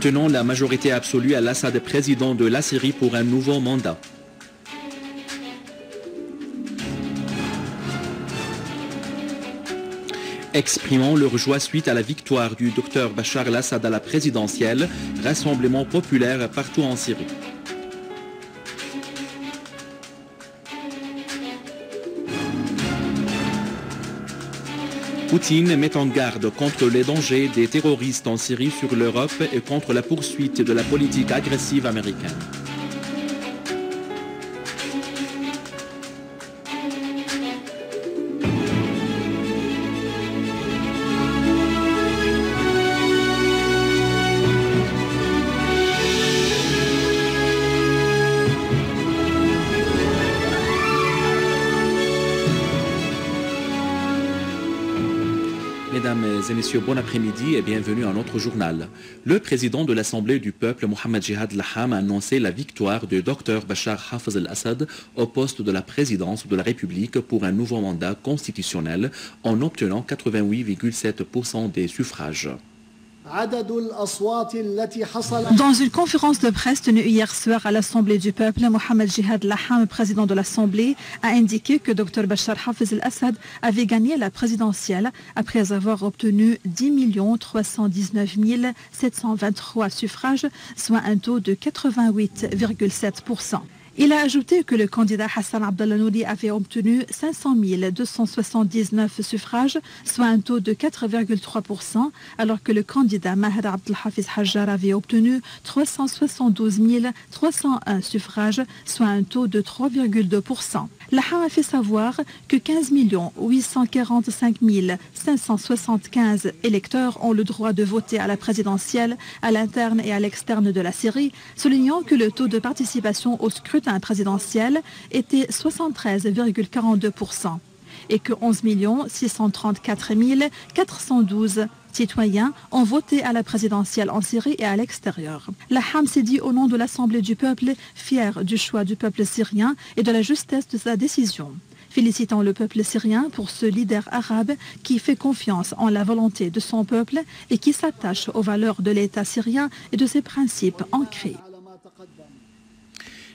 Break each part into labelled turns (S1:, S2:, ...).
S1: obtenant la majorité absolue à Assad, président de la Syrie, pour un nouveau mandat. Exprimant leur joie suite à la victoire du docteur Bachar el-Assad à la présidentielle, rassemblement populaire partout en Syrie. Poutine met en garde contre les dangers des terroristes en Syrie sur l'Europe et contre la poursuite de la politique agressive américaine. Mesdames et messieurs, bon après-midi et bienvenue à notre journal. Le président de l'Assemblée du peuple, Mohamed Jihad Laham, a annoncé la victoire du docteur Bachar Hafez el-Assad au poste de la présidence de la République pour un nouveau mandat constitutionnel en obtenant 88,7% des suffrages.
S2: Dans une conférence de presse tenue hier soir à l'Assemblée du peuple, Mohamed Jihad Laham, président de l'Assemblée, a indiqué que Dr Bachar Hafez el-Assad avait gagné la présidentielle après avoir obtenu 10 319 723 suffrages, soit un taux de 88,7%. Il a ajouté que le candidat Hassan Abdallah Nouri avait obtenu 500 279 suffrages, soit un taux de 4,3%, alors que le candidat Maher Abdel Hafiz Hajjar avait obtenu 372 301 suffrages, soit un taux de 3,2%. Laham a fait savoir que 15 845 575 électeurs ont le droit de voter à la présidentielle, à l'interne et à l'externe de la Syrie, soulignant que le taux de participation au scrutin présidentiel était 73,42% et que 11 634 412 citoyens ont voté à la présidentielle en Syrie et à l'extérieur. Laham s'est dit au nom de l'Assemblée du peuple, fier du choix du peuple syrien et de la justesse de sa décision. Félicitant le peuple syrien pour ce leader arabe qui fait confiance en la volonté de son peuple et qui s'attache aux valeurs de l'État syrien et de ses principes ancrés.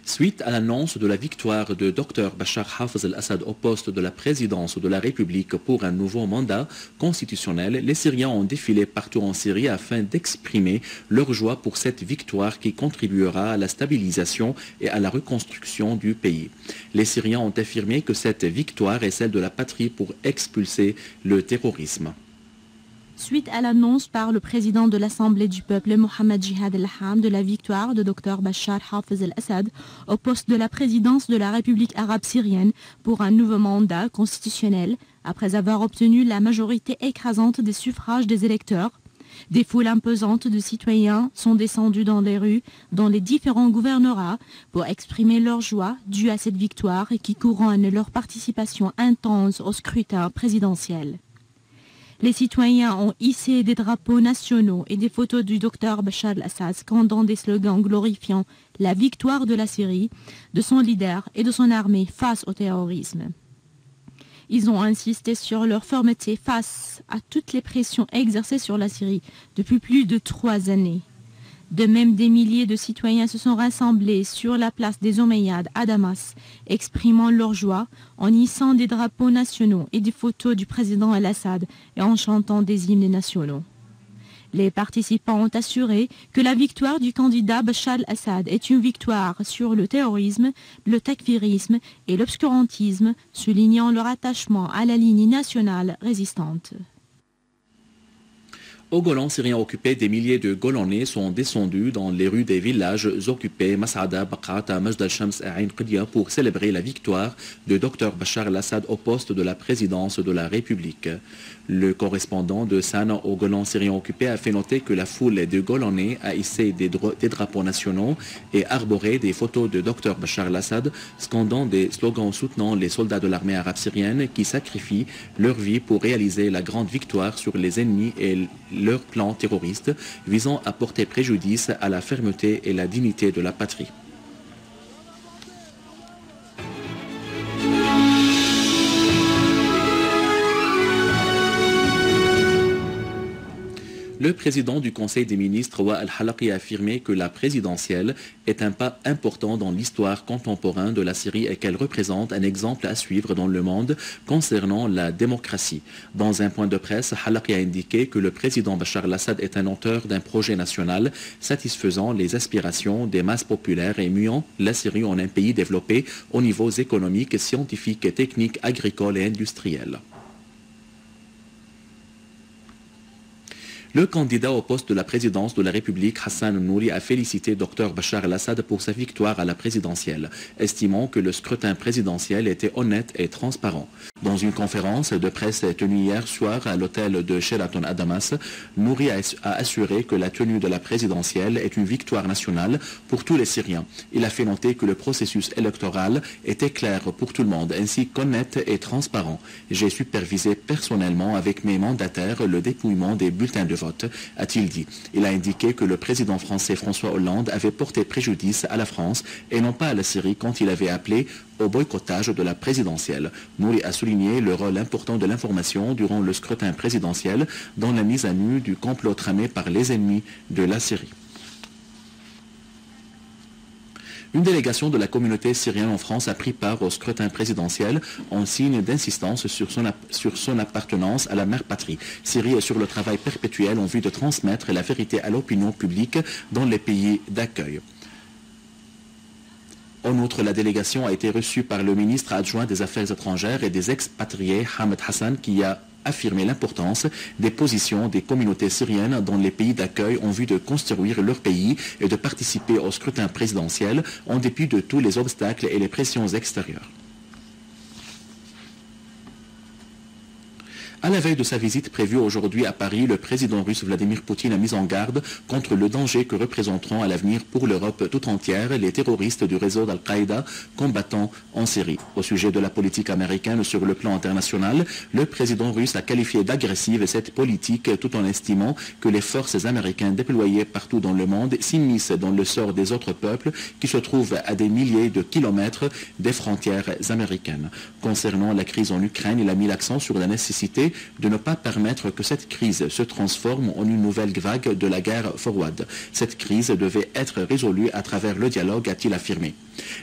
S1: Suite à l'annonce de la victoire de Dr Bachar Hafez el-Assad au poste de la présidence de la République pour un nouveau mandat constitutionnel, les Syriens ont défilé partout en Syrie afin d'exprimer leur joie pour cette victoire qui contribuera à la stabilisation et à la reconstruction du pays. Les Syriens ont affirmé que cette victoire est celle de la patrie pour expulser le terrorisme.
S3: Suite à l'annonce par le président de l'Assemblée du peuple, Mohamed Jihad Laham, de la victoire de Dr Bachar Hafez el-Assad au poste de la présidence de la République arabe syrienne pour un nouveau mandat constitutionnel, après avoir obtenu la majorité écrasante des suffrages des électeurs, des foules imposantes de citoyens sont descendus dans les rues, dans les différents gouvernorats, pour exprimer leur joie due à cette victoire et qui couronne leur participation intense au scrutin présidentiel. Les citoyens ont hissé des drapeaux nationaux et des photos du docteur Bachar el-Assad, scandant des slogans glorifiant la victoire de la Syrie, de son leader et de son armée face au terrorisme. Ils ont insisté sur leur fermeté face à toutes les pressions exercées sur la Syrie depuis plus de 3 années. De même, des milliers de citoyens se sont rassemblés sur la place des Omeyyades à Damas, exprimant leur joie en hissant des drapeaux nationaux et des photos du président al-Assad et en chantant des hymnes nationaux. Les participants ont assuré que la victoire du candidat Bachar el-Assad est une victoire sur le terrorisme, le takfirisme et l'obscurantisme, soulignant leur attachement à la ligne nationale résistante.
S1: Au Golan syrien occupé, des milliers de Golanais sont descendus dans les rues des villages occupés Mas'ada, Baqata, Majd al-Shams et Ain Qidya pour célébrer la victoire de Dr Bachar el-Assad au poste de la présidence de la République. Le correspondant de Sanaa au Golan syrien occupé a fait noter que la foule de Golanais a hissé des drapeaux nationaux et arboré des photos de Dr Bachar el-Assad, scandant des slogans soutenant les soldats de l'armée arabe syrienne qui sacrifient leur vie pour réaliser la grande victoire sur les ennemis et leur plan terroriste visant à porter préjudice à la fermeté et la dignité de la patrie. Le président du Conseil des ministres, Wa al-Halaqi, a affirmé que la présidentielle est un pas important dans l'histoire contemporaine de la Syrie et qu'elle représente un exemple à suivre dans le monde concernant la démocratie. Dans un point de presse, Halaqi a indiqué que le président Bachar al-Assad est un auteur d'un projet national satisfaisant les aspirations des masses populaires et muant la Syrie en un pays développé aux niveaux économiques, scientifiques, techniques, agricoles et industriels. Le candidat au poste de la présidence de la République, Hassan Nouri, a félicité Dr Bachar al-Assad pour sa victoire à la présidentielle, estimant que le scrutin présidentiel était honnête et transparent. Dans une conférence de presse tenue hier soir à l'hôtel de Sheraton à Damas, Nouri a assuré que la tenue de la présidentielle est une victoire nationale pour tous les Syriens. Il a fait noter que le processus électoral était clair pour tout le monde, ainsi qu'honnête et transparent. J'ai supervisé personnellement avec mes mandataires le dépouillement des bulletins de vote, a-t-il dit. Il a indiqué que le président français François Hollande avait porté préjudice à la France et non pas à la Syrie quand il avait appelé au boycottage de la présidentielle. Nouri a souligné le rôle important de l'information durant le scrutin présidentiel dans la mise à nu du complot tramé par les ennemis de la Syrie. Une délégation de la communauté syrienne en France a pris part au scrutin présidentiel en signe d'insistance sur son appartenance à la mère patrie. Syrie est sur le travail perpétuel en vue de transmettre la vérité à l'opinion publique dans les pays d'accueil. En outre, la délégation a été reçue par le ministre adjoint des Affaires étrangères et des expatriés, Ahmed Hassan, qui a affirmé l'importance des positions des communautés syriennes dans les pays d'accueil en vue de construire leur pays et de participer au scrutin présidentiel en dépit de tous les obstacles et les pressions extérieures. À la veille de sa visite prévue aujourd'hui à Paris, le président russe Vladimir Poutine a mis en garde contre le danger que représenteront à l'avenir pour l'Europe tout entière les terroristes du réseau d'Al-Qaïda combattant en Syrie. Au sujet de la politique américaine sur le plan international, le président russe a qualifié d'agressive cette politique tout en estimant que les forces américaines déployées partout dans le monde s'immiscent dans le sort des autres peuples qui se trouvent à des milliers de kilomètres des frontières américaines. Concernant la crise en Ukraine, il a mis l'accent sur la nécessité de ne pas permettre que cette crise se transforme en une nouvelle vague de la guerre froide. Cette crise devait être résolue à travers le dialogue, a-t-il affirmé.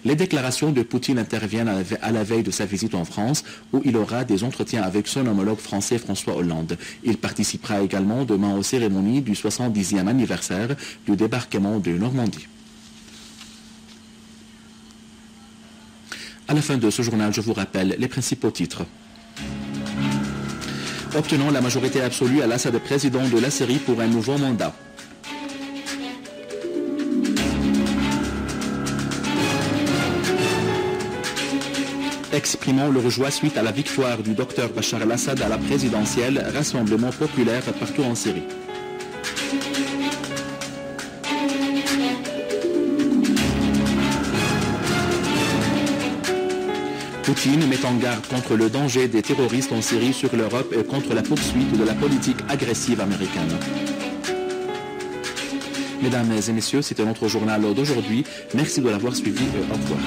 S1: Les déclarations de Poutine interviennent à la veille de sa visite en France, où il aura des entretiens avec son homologue français François Hollande. Il participera également demain aux cérémonies du 70e anniversaire du débarquement de Normandie. À la fin de ce journal, je vous rappelle les principaux titres. Obtenant la majorité absolue à Assad président de la Syrie pour un nouveau mandat. Exprimant leur joie suite à la victoire du docteur Bachar al-Assad à la présidentielle, rassemblement populaire partout en Syrie. Poutine met en garde contre le danger des terroristes en Syrie sur l'Europe et contre la poursuite de la politique agressive américaine. Mesdames et messieurs, c'était notre journal d'aujourd'hui. Merci de l'avoir suivi et au revoir.